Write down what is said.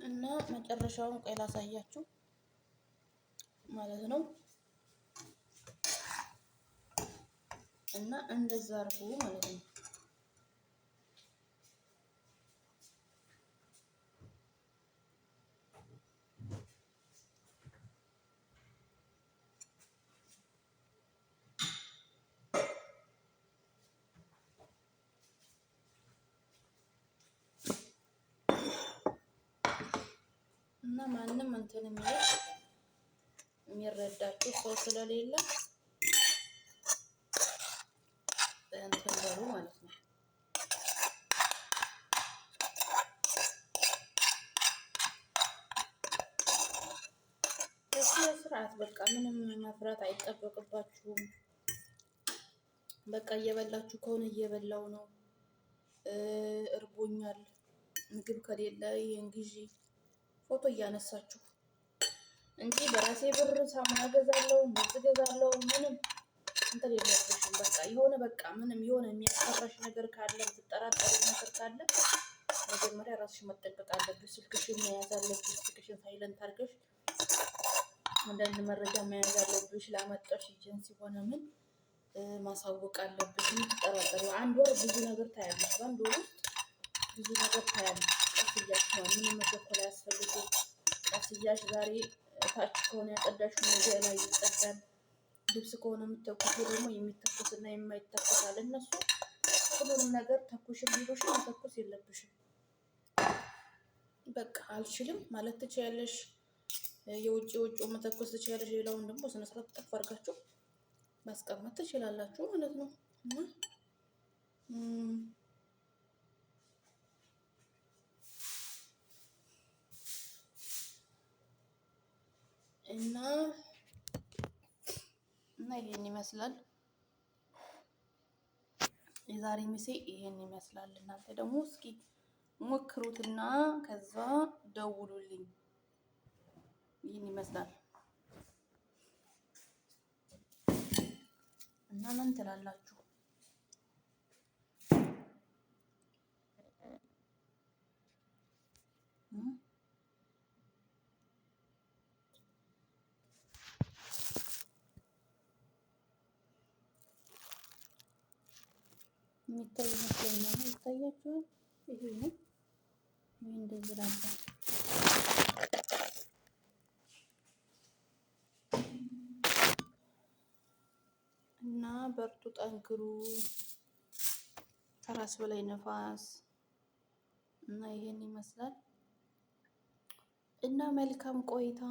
እና መጨረሻውን ቆይ ላሳያችሁ ማለት ነው። እና እንደዛ አርጉ ማለት ነው። እና ማንም እንትን የሚረዳችሁ ሰው ስለሌለ እንትን በሉ ማለት ነው። ስርዓት በቃ ምንም መፍራት አይጠበቅባችሁም። በቃ እየበላችሁ ከሆነ እየበላው ነው። እርቦኛል ምግብ ከሌለ ይሄን ግዢ ፎቶ እያነሳችሁ እንጂ በራሴ ብር ሳሙና ገዛለሁ እንደዚህ ገዛለሁ ምንም እንትን የለብሽም። በቃ ምንም የሆነ የሚያስፈራሽ ነገር ካለ የምትጠራጠሪ ነገር ካለ መጀመሪያ ራስሽ መጠንቀቅ አለብሽ። ስልክሽን መያዝ አለብሽ። ስልክሽን ሳይለንት አድርገሽ አንዳንድ መረጃ መያዝ አለብሽ። ላመጣሽ ኤጀንሲ ሆነ ምን ማሳወቅ አለብሽ። የምትጠራጠሪው አንድ ወር ብዙ ነገር ታያለሽ። በአንድ ወር ውስጥ ብዙ ነገር ታያለሽ። ቀስ እያልሽ ነው። ምንም መቸኮል አያስፈልግም። ቀስ እያልሽ ዛሬ ታች ከሆነ ያጸዳሽው ነገ ላይ ይጸዳል። ልብስ ከሆነ የምትተኩሱ ደግሞ የሚተኩስና የማይተኩስ አለ። እነሱ ሁሉንም ነገር ተኩሽ ቢሉሽም መተኮስ የለብሽም። በቃ አልችልም ማለት ትችያለሽ። የውጭ መተኮስ ትችያለሽ። ሌላውን ደግሞ ስነ ስርዓት ጠፍ አድርጋችሁ ማስቀመጥ ትችላላችሁ ማለት ነው። እና ይሄን ይመስላል የዛሬ ሚሴ ይሄን ይመስላል። እናንተ ደግሞ እስኪ ሞክሩትና ከዛ ደውሉልኝ። ይሄን ይመስላል እና ምን ትላላችሁ? የሚታይ መስሎኛል። ይታያችኋል? ይሄ ነው። ይሄ እንደዚህ ላምጣ እና በርቱ፣ ጠንክሩ። ከራስ በላይ ነፋስ እና ይሄን ይመስላል እና መልካም ቆይታ